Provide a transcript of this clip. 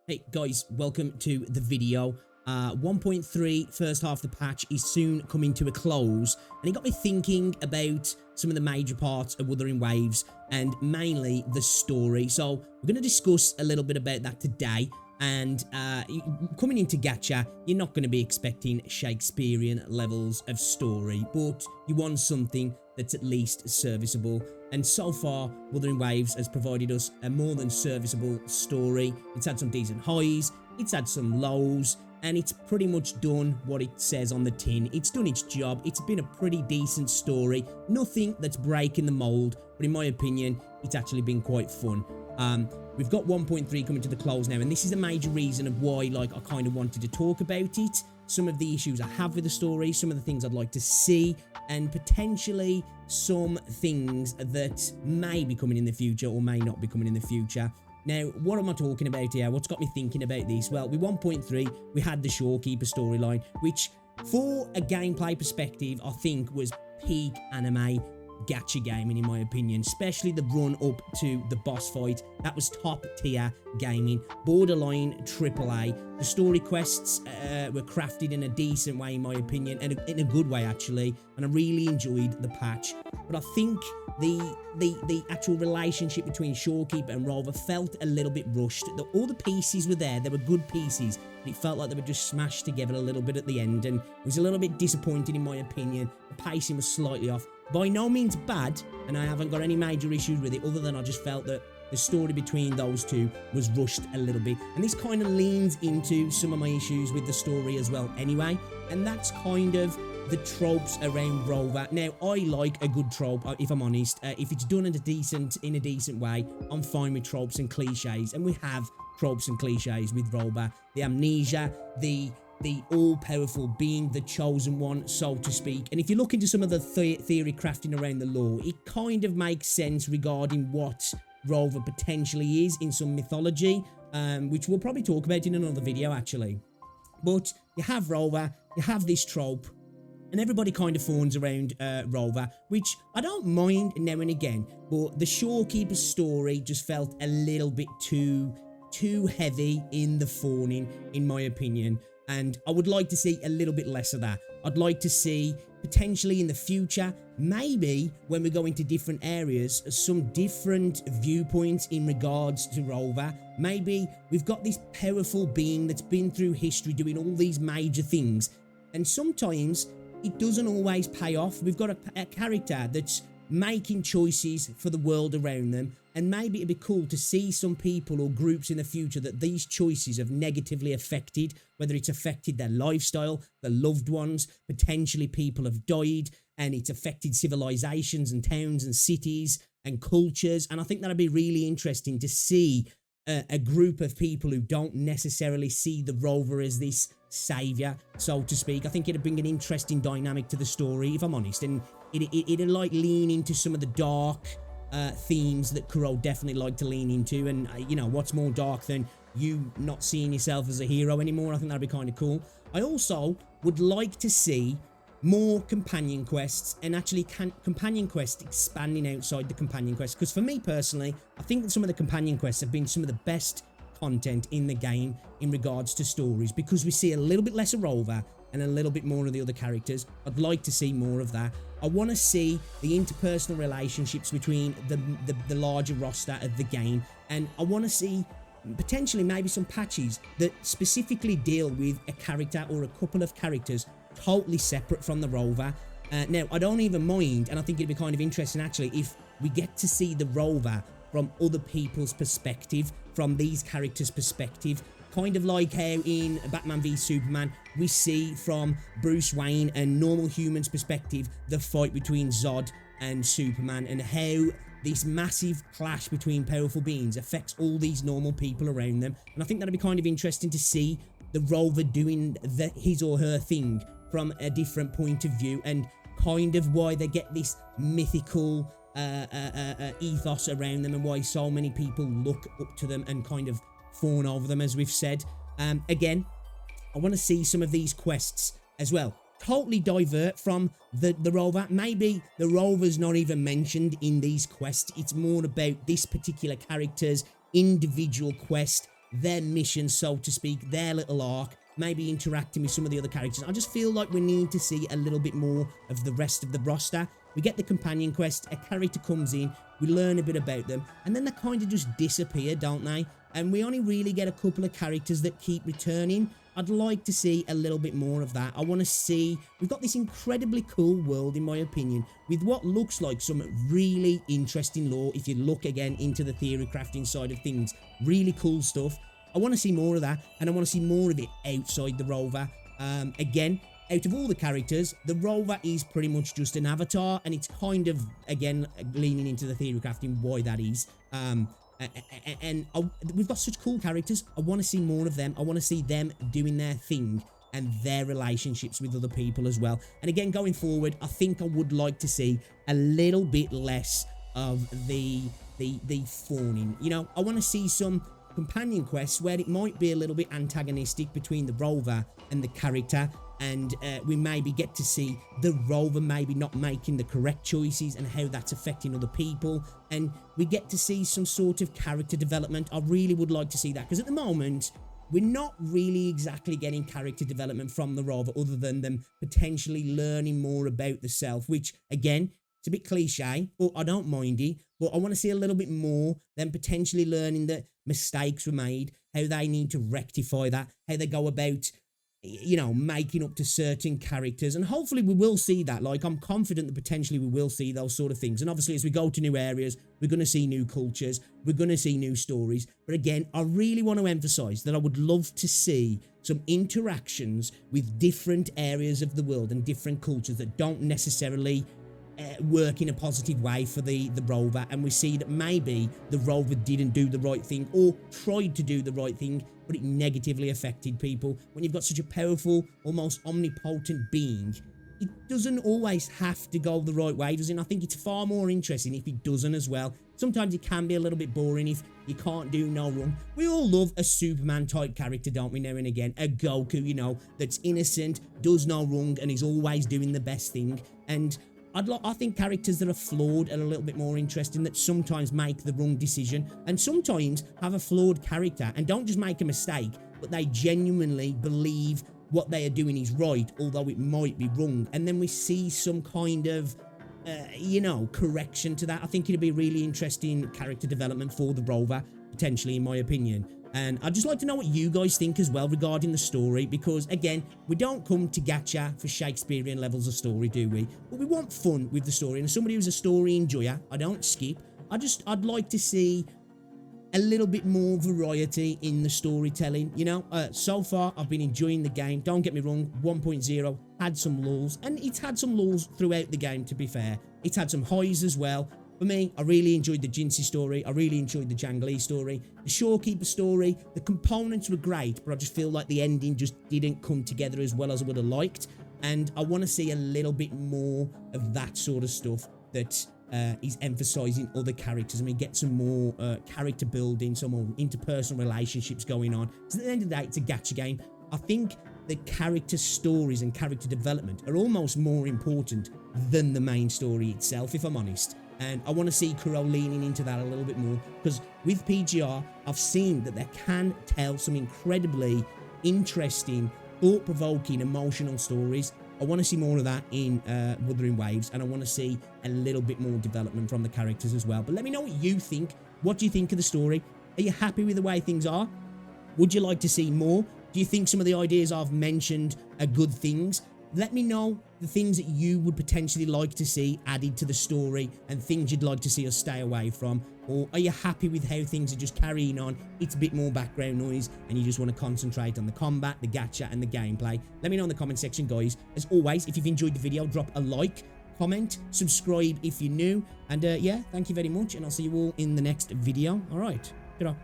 Hey guys, welcome to the video. 1.3 first half of the patch is soon coming to a close, and it got me thinking about some of the major parts of Wuthering Waves and mainly the story. So we're going to discuss a little bit about that today. And coming into gacha, you're not going to be expecting Shakespearean levels of story, but you want something that's at least serviceable. And so far, Wuthering Waves has provided us a more than serviceable story. It's had some decent highs, it's had some lows, and it's pretty much done what it says on the tin. It's done its job. It's been a pretty decent story. Nothing that's breaking the mold, but in my opinion, it's actually been quite fun. We've got 1.3 coming to the close now, and this is a major reason of why, I kind of wanted to talk about it. Some of the issues I have with the story, some of the things I'd like to see, and potentially some things that may be coming in the future or may not be coming in the future. Now, what am I talking about here? What's got me thinking about this? Well, with 1.3, we had the Shorekeeper storyline, which, for a gameplay perspective, I think was peak anime gacha gaming in my opinion, especially the run up to the boss fight. That was top tier gaming, borderline AAA. The story quests were crafted in a decent way in my opinion, and in a good way actually, and I really enjoyed the patch. But I think the actual relationship between Shorekeeper and Rover felt a little bit rushed. All the pieces were there, they were good pieces, but it felt like they were just smashed together a little bit at the end, and it was a little bit disappointing in my opinion. The pacing was slightly off. By no means bad, and I haven't got any major issues with it, other than I just felt that the story between those two was rushed a little bit. And this kind of leans into some of my issues with the story as well anyway, and that's kind of the tropes around Rover. Now, I like a good trope, if I'm honest. If it's done in a decent way, I'm fine with tropes and cliches, and we have tropes and cliches with Rover. The amnesia, the all-powerful being, the chosen one, so to speak. And if you look into some of the theory crafting around the lore, it kind of makes sense regarding what Rover potentially is in some mythology, which we'll probably talk about in another video actually. But you have Rover, you have this trope, and everybody kind of fawns around Rover, which I don't mind now and again, but the Shorekeeper story just felt a little bit too heavy in the fawning, in my opinion. And I would like to see a little bit less of that. I'd like to see, potentially in the future, maybe when we go into different areas, some different viewpoints in regards to Rover. Maybe we've got this powerful being that's been through history doing all these major things, and sometimes it doesn't always pay off. We've got a character that's making choices for the world around them, and maybe it'd be cool to see some people or groups in the future that these choices have negatively affected, whether it's affected their lifestyle, their loved ones, potentially people have died, and it's affected civilizations and towns and cities and cultures. And I think that'd be really interesting to see a group of people who don't necessarily see the Rover as this savior, so to speak. I think it'd bring an interesting dynamic to the story, if I'm honest, and it'd like lean into some of the dark themes that Kuro definitely like to lean into. And you know, what's more dark than you not seeing yourself as a hero anymore? I think that'd be kind of cool. I also would like to see more companion quests, and actually companion quests expanding outside the companion quests, because for me personally, I think that some of the companion quests have been some of the best content in the game in regards to stories, because we see a little bit less of Rover and a little bit more of the other characters. I'd like to see more of that. I want to see the interpersonal relationships between the larger roster of the game, and I want to see potentially maybe some patches that specifically deal with a character or a couple of characters totally separate from the Rover. Now, I don't even mind, and I think it'd be kind of interesting actually, if we get to see the Rover from other people's perspective, from these characters' perspective, kind of like how in Batman v Superman we see from Bruce Wayne and normal humans' perspective the fight between Zod and Superman, and how this massive clash between powerful beings affects all these normal people around them. And I think that'd be kind of interesting to see the Rover doing his or her thing from a different point of view, and kind of why they get this mythical ethos around them, and why so many people look up to them and kind of fawn over them, as we've said. Again, I want to see some of these quests as well totally divert from the Rover. Maybe the Rover's not even mentioned in these quests. It's more about this particular character's individual quest their mission, so to speak, their little arc, maybe interacting with some of the other characters. I just feel like we need to see a little bit more of the rest of the roster. We get the companion quest, a character comes in, we learn a bit about them, and then they kind of just disappear, don't they? And we only really get a couple of characters that keep returning. I'd like to see a little bit more of that. I want to see, we've got this incredibly cool world, in my opinion, with what looks like some really interesting lore. If you look again into the theory crafting side of things, really cool stuff. I want to see more of that, and I want to see more of it outside the Rover. Again, out of all the characters, the Rover is pretty much just an avatar, and it's kind of, again, leaning into the theory crafting why that is. We've got such cool characters. I want to see more of them. I want to see them doing their thing and their relationships with other people as well. And again, going forward, I think I would like to see a little bit less of the fawning. You know, I want to see some companion quests where it might be a little bit antagonistic between the Rover and the character, and we maybe get to see the Rover maybe not making the correct choices and how that's affecting other people, and we get to see some sort of character development. I really would like to see that, because at the moment we're not really exactly getting character development from the Rover, other than them potentially learning more about the self, which again, it's a bit cliche, but I don't mind it. But I want to see a little bit more, them potentially learning that mistakes were made, how they need to rectify that, how they go about, you know, making up to certain characters. And hopefully we will see that. Like, I'm confident that potentially we will see those sort of things. And obviously as we go to new areas, we're going to see new cultures, we're going to see new stories. But again, I really want to emphasize that I would love to see some interactions with different areas of the world and different cultures that don't necessarily work in a positive way for the Rover, and we see that maybe the Rover didn't do the right thing, or tried to do the right thing, but it negatively affected people. When you've got such a powerful, almost omnipotent being, it doesn't always have to go the right way, does it? I think it's far more interesting if it doesn't as well. Sometimes it can be a little bit boring if you can't do no wrong. We all love a Superman type character, don't we, now and again? A Goku, you know, that's innocent, does no wrong, and is always doing the best thing. And I think characters that are flawed are a little bit more interesting, that sometimes make the wrong decision, and sometimes have a flawed character and don't just make a mistake, but they genuinely believe what they are doing is right, although it might be wrong. And then we see some kind of, you know, correction to that. I think it'd be really interesting character development for the Rover, potentially, in my opinion. And I'd just like to know what you guys think as well regarding the story, because again, we don't come to gacha for Shakespearean levels of story, do we? But we want fun with the story, and as somebody who's a story enjoyer, I don't skip. I'd like to see a little bit more variety in the storytelling, you know. So far, I've been enjoying the game. Don't get me wrong, 1.0 had some lulls, and it's had some lulls throughout the game, to be fair. It's had some highs as well. For me, I really enjoyed the Jinsei story. I really enjoyed the Janglee story. The Shorekeeper story, the components were great, but I just feel like the ending just didn't come together as well as I would have liked. And I want to see a little bit more of that sort of stuff that is emphasizing other characters. I mean, get some more character building, some more interpersonal relationships going on. So at the end of the day, it's a gacha game. I think the character stories and character development are almost more important than the main story itself, if I'm honest. And I want to see Kuro leaning into that a little bit more, because with PGR, I've seen that they can tell some incredibly interesting, thought-provoking, emotional stories. I want to see more of that in Wuthering Waves, and I want to see a little bit more development from the characters as well. But let me know what you think. What do you think of the story? Are you happy with the way things are? Would you like to see more? Do you think some of the ideas I've mentioned are good things? Let me know the things that you would potentially like to see added to the story, and things you'd like to see us stay away from. Or are you happy with how things are just carrying on? It's a bit more background noise and you just want to concentrate on the combat, the gacha, and the gameplay. Let me know in the comment section, guys. As always, if you've enjoyed the video, drop a like, comment, subscribe if you're new. And yeah, thank you very much, and I'll see you all in the next video. All right, ta-ra.